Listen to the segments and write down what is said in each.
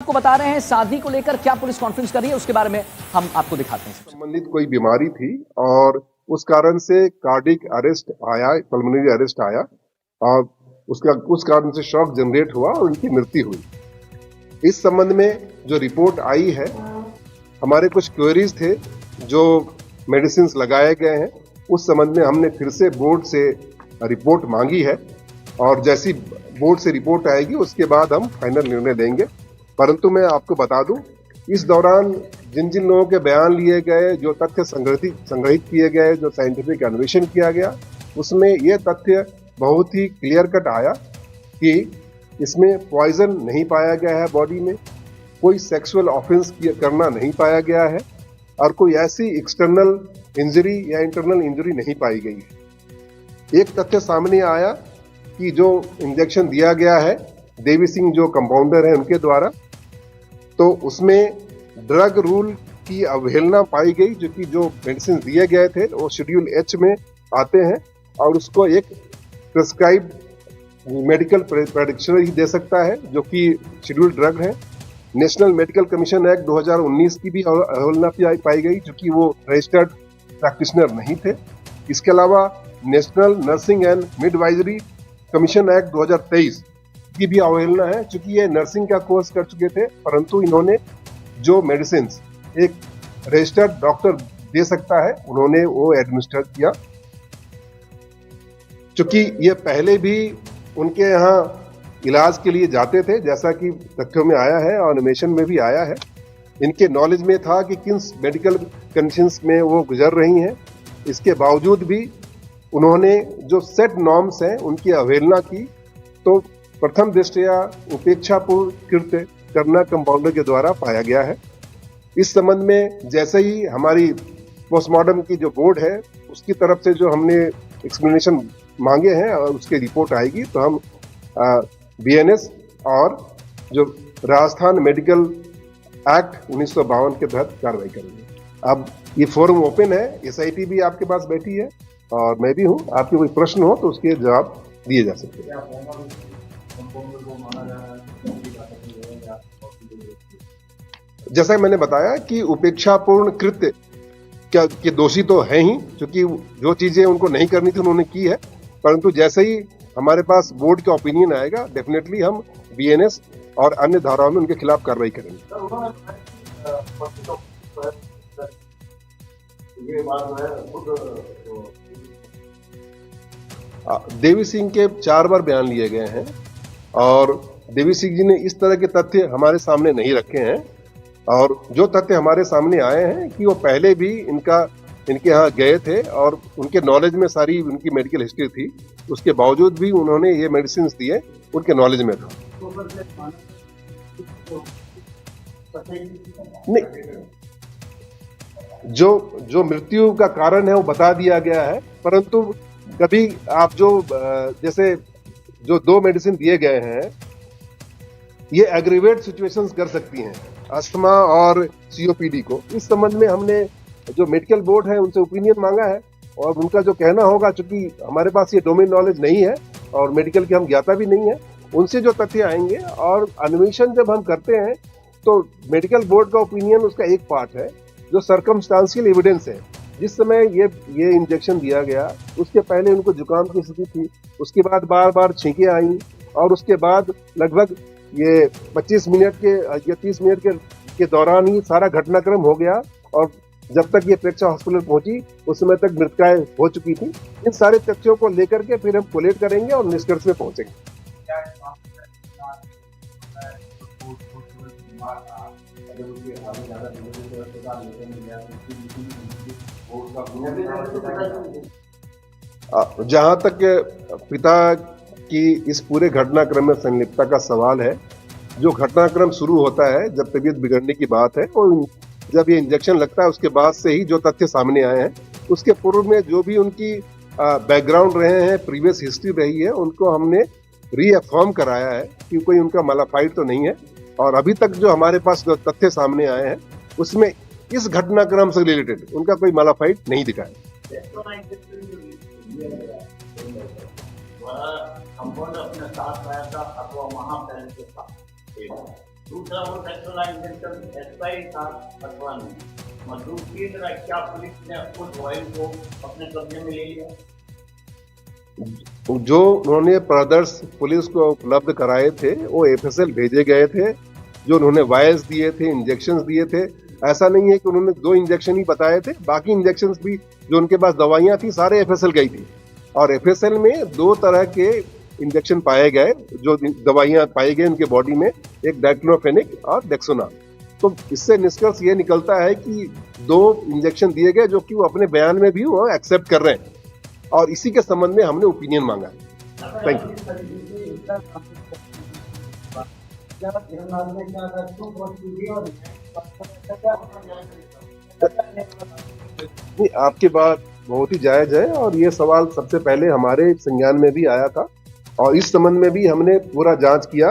आपको बता रहे हैं शादी को लेकर क्या पुलिस कॉन्फ्रेंस कर रही है, उसके बारे में हम आपको दिखाते हैं। संबंधित कोई बीमारी थी और उस कारण से कार्डिक अरेस्ट आया, पल्मोनरी अरेस्ट आया और उस कारण से शॉक जनरेट हुआ और उनकी मृत्यु हुई। इस संबंध में जो रिपोर्ट आई है, हमारे कुछ क्वेरीज थे जो मेडिसिन लगाए गए हैं, उस संबंध में हमने फिर से बोर्ड से रिपोर्ट मांगी है और जैसी बोर्ड से रिपोर्ट आएगी उसके बाद हम फाइनल निर्णय लेंगे। परंतु मैं आपको बता दूं, इस दौरान जिन जिन लोगों के बयान लिए गए, जो तथ्य संग्रहित किए गए, जो साइंटिफिक अन्वेषण किया गया, उसमें यह तथ्य बहुत ही क्लियर कट आया कि इसमें पॉइजन नहीं पाया गया है, बॉडी में कोई सेक्सुअल ऑफेंस करना नहीं पाया गया है और कोई ऐसी एक्सटर्नल इंजरी या इंटरनल इंजरी नहीं पाई गई है। एक तथ्य सामने आया कि जो इंजेक्शन दिया गया है देवी सिंह जो कंपाउंडर है उनके द्वारा, तो उसमें ड्रग रूल की अवहेलना पाई गई, जो कि जो मेडिसिन दिए गए थे वो शेड्यूल एच में आते हैं और उसको एक प्रिस्क्राइब मेडिकल प्रेडिक्शनर ही दे सकता है, जो कि शेड्यूल ड्रग है। नेशनल मेडिकल कमीशन एक्ट 2019 की भी अवहेलना पाई गई, जो कि वो रजिस्टर्ड प्रैक्टिशनर नहीं थे। इसके अलावा national nursing and midwifery commission act 2023 की भी अवहेलना है, चूंकि ये नर्सिंग का कोर्स कर चुके थे, परंतु इन्होंने जो मेडिसिन एक रजिस्टर्ड डॉक्टर दे सकता है उन्होंने वो एडमिनिस्टर किया। चूंकि ये पहले भी उनके यहाँ इलाज के लिए जाते थे, जैसा कि तथ्यों में आया है और एनिमेशन में भी आया है, इनके नॉलेज में था कि किन मेडिकल कंडीशंस में वो गुजर रही हैं। इसके बावजूद भी उन्होंने जो सेट नॉर्म्स हैं उनकी अवहेलना की, तो प्रथम दृष्टया उपेक्षापूर्ण कृत्य करना कंपाउंडर के द्वारा पाया गया है। इस संबंध में जैसे ही हमारी पोस्टमार्टम की जो बोर्ड है उसकी तरफ से जो हमने एक्सप्लेनेशन मांगे हैं और उसकी रिपोर्ट आएगी, तो हम बीएनएस और जो राजस्थान मेडिकल एक्ट 1952 के तहत कार्रवाई करेंगे। अब ये फोरम ओपन है, एसआईटी भी आपके पास बैठी है और मैं भी हूँ। आपके कोई प्रश्न हो तो उसके जवाब दिए जा सकते हैं। जैसा मैंने बताया कि उपेक्षापूर्ण कृत्य के दोषी तो हैं ही, क्योंकि जो चीजें उनको नहीं करनी थी उन्होंने की है, परंतु जैसे ही हमारे पास बोर्ड का ओपिनियन आएगा, डेफिनेटली हम बीएनएस और अन्य धाराओं में उनके खिलाफ कार्रवाई करेंगे। देवी सिंह के 4 बार बयान लिए गए हैं और देवी सिंह जी ने इस तरह के तथ्य हमारे सामने नहीं रखे हैं और जो तथ्य हमारे सामने आए हैं कि वो पहले भी इनके यहाँ गए थे और उनके नॉलेज में सारी उनकी मेडिकल हिस्ट्री थी, उसके बावजूद भी उन्होंने ये मेडिसिन दिए, उनके नॉलेज में था। नहीं, जो मृत्यु का कारण है वो बता दिया गया है, परंतु कभी आप जैसे जो 2 मेडिसिन दिए गए हैं ये एग्रीवेट सिचुएशंस कर सकती हैं, अस्थमा और सीओपीडी को। इस संबंध में हमने जो मेडिकल बोर्ड है उनसे ओपिनियन मांगा है और उनका जो कहना होगा, चूंकि हमारे पास ये डोमेन नॉलेज नहीं है और मेडिकल की हम ज्ञाता भी नहीं है, उनसे जो तथ्य आएंगे और अन्वेषण जब हम करते हैं तो मेडिकल बोर्ड का ओपिनियन उसका एक पार्ट है, जो सर्कमस्टांशियल एविडेंस है। जिस समय ये इंजेक्शन दिया गया उसके पहले उनको जुकाम की स्थिति थी, उसके बाद बार बार छींकें आई और उसके बाद लगभग ये 25 मिनट के या 30 मिनट के दौरान ही सारा घटनाक्रम हो गया और जब तक ये प्रेक्षा हॉस्पिटल पहुंची उस समय तक मृतकाएं हो चुकी थी। इन सारे तथ्यों को लेकर के फिर हम कोलेट करेंगे और निष्कर्ष में पहुंचेंगे। जहां तक पिता की इस पूरे घटनाक्रम में संलिप्तता का सवाल है, जो घटनाक्रम शुरू होता है जब तबीयत बिगड़ने की बात है और जब ये इंजेक्शन लगता है उसके बाद से ही जो तथ्य सामने आए हैं, उसके पूर्व में जो भी उनकी बैकग्राउंड रहे हैं, प्रीवियस हिस्ट्री रही है, उनको हमने रीअफर्म कराया है कि कोई उनका मालाफाइड तो नहीं है और अभी तक जो हमारे पास जो तथ्य सामने आए हैं उसमें इस घटनाक्रम से रिलेटेड उनका कोई मालाफाइड नहीं दिखा है। कंपाउंड अपने साथ लाया था अथवा वहां पहन के साथ दूसरा वो सेक्सुअल इंजेक्शन एक्सपायरी था अथवा नहीं, और दूसरी तरह क्या पुलिस ने उस ऑयल को अपने कब्जे में ले लिया? जो उन्होंने ब्रदर्स पुलिस को उपलब्ध कराए थे वो एफएसएल भेजे गए थे, जो उन्होंने वायर्स दिए थे, इंजेक्शंस दिए थे। ऐसा नहीं है कि उन्होंने 2 इंजेक्शन ही बताए थे, बाकी इंजेक्शंस भी जो उनके पास दवाइयां थी सारे एफएसएल गई थी। और एफएसएल में 2 तरह के इंजेक्शन पाए गए, जो दवाइयां पाई गई उनके बॉडी में, एक डाइक्लोफेनिक और डेक्सोना। तो इससे निष्कर्ष ये निकलता है कि 2 इंजेक्शन दिए गए, जो कि वो अपने बयान में भी वो एक्सेप्ट कर रहे हैं, और इसी के संबंध में हमने ओपिनियन मांगा। Thank you. आपकी बात बहुत ही जायज है, और ये सवाल सबसे पहले हमारे संज्ञान में भी आया था, और इस संबंध में भी हमने पूरा जांच किया।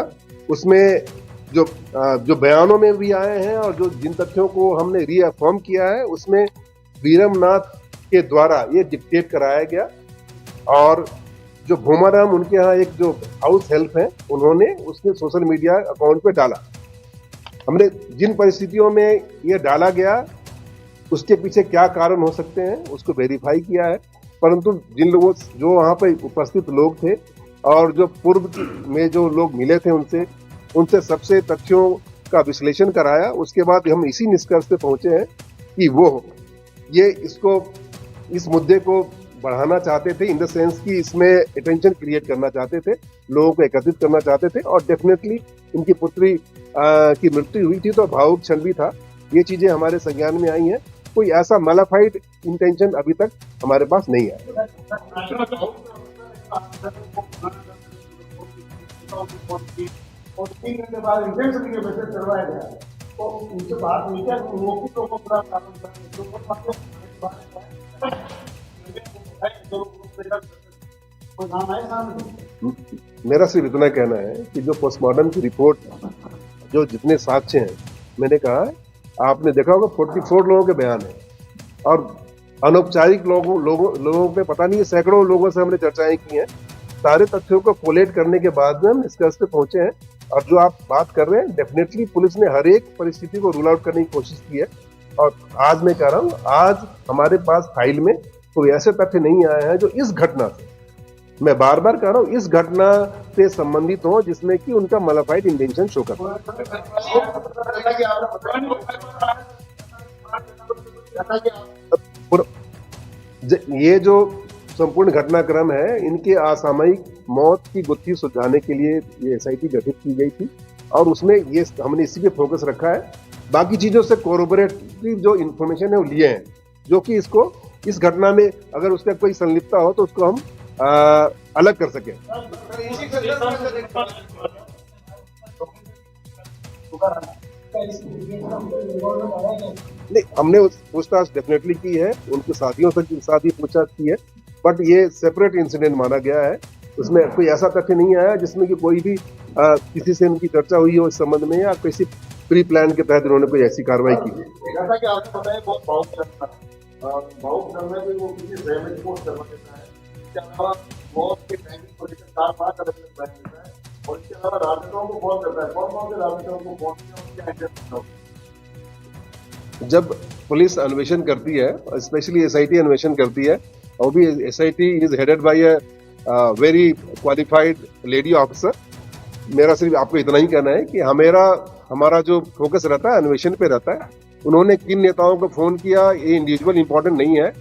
उसमें जो बयानों में भी आए हैं और जो जिन तथ्यों को हमने रीअफर्म किया है, उसमें वीरमनाथ के द्वारा ये डिक्टेट कराया गया, और जो भूमाराम उनके यहाँ एक जो हाउस हेल्प है, उन्होंने उसके सोशल मीडिया अकाउंट पे डाला। हमने जिन परिस्थितियों में ये डाला गया उसके पीछे क्या कारण हो सकते हैं उसको वेरीफाई किया है, परंतु जिन लोगों जो वहाँ पे उपस्थित लोग थे और जो पूर्व में जो लोग मिले थे उनसे सबसे तथ्यों का विश्लेषण कराया। उसके बाद हम इसी निष्कर्ष पे पहुंचे हैं कि वो ये इस मुद्दे को बढ़ाना चाहते थे, इन द सेंस कि इसमें अटेंशन क्रिएट करना चाहते थे, लोगों को एकत्रित करना चाहते थे, और डेफिनेटली इनकी पुत्री की मृत्यु हुई थी तो भावुक क्षण भी था। ये चीजें हमारे संज्ञान में आई हैं, कोई ऐसा मैलिफाइड इंटेंशन अभी तक हमारे पास नहीं है। और 3 घंटे बाद रिजल्ट भी मैसेज करवाया गया, तो उनसे बात हुई क्या लोगों को पूरा मेरा सिर्फ इतना कहना है कि जो पोस्टमार्टम की रिपोर्ट, जो जितने साक्ष्य हैं, मैंने कहा आपने देखा होगा 44 लोगों के बयान है, और अनौपचारिक लोगों पे पता नहीं सैकड़ों लोगों से हमने चर्चाएं की हैं। सारे तथ्यों को कोलेट करने के बाद में हम निष्कर्ष पे पहुंचे हैं, और जो आप बात कर रहे हैं, डेफिनेटली पुलिस ने हर एक परिस्थिति को रूल आउट करने की कोशिश की है। और आज मैं कह रहा हूँ, आज हमारे पास फाइल में कोई ऐसे तथ्य नहीं आए हैं जो इस घटना से, मैं बार बार कह रहा हूँ, इस घटना से संबंधित हो जिसमें कि उनका मैलिफाइड इंटेंशन शो करता है। ये जो संपूर्ण घटनाक्रम है, इनके असामयिक मौत की गुत्थी सुलझाने के लिए ये एसआईटी गठित की गई थी, और उसमें ये हमने इसी पे फोकस रखा है। बाकी चीजों से कोरोबोरेटिव जो इन्फॉर्मेशन है वो लिए हैं, जो कि इसको इस घटना में अगर उसका कोई संलिप्तता हो तो उसको हम अलग कर सके। नहीं, हमने पूछताछ डेफिनेटली की है, उनके साथियों से साथ ही पूछताछ की है, बट ये सेपरेट इंसिडेंट माना गया है। उसमें कोई ऐसा तथ्य नहीं आया जिसमें कि कोई भी किसी से उनकी चर्चा हुई हो इस संबंध में, या किसी प्री प्लान के तहत उन्होंने कोई ऐसी कार्रवाई की। जैसा कि आपने बताया, बहुत भावुक करने पे वो किसी डैमेज को करवा देता है, इसके अलावा मौत के टाइमिंग को लेकर 4-5 अलग अलग बयान देता है, और इसके अलावा राजनेताओं को फोन करता है। कौन से राजनेताओं को फोन किया और क्या इंटरेस्ट था? जब पुलिस अन्वेषण करती है, स्पेशली एसआईटी अन्वेषण करती है, और भी SIT is headed by a very qualified lady officer. मेरा सिर्फ आपको इतना ही कहना है कि हमारा जो फोकस रहता है अन्वेषण पे रहता है। उन्होंने किन नेताओं को फोन किया, ये इंडिविजुअल इंपॉर्टेंट नहीं है।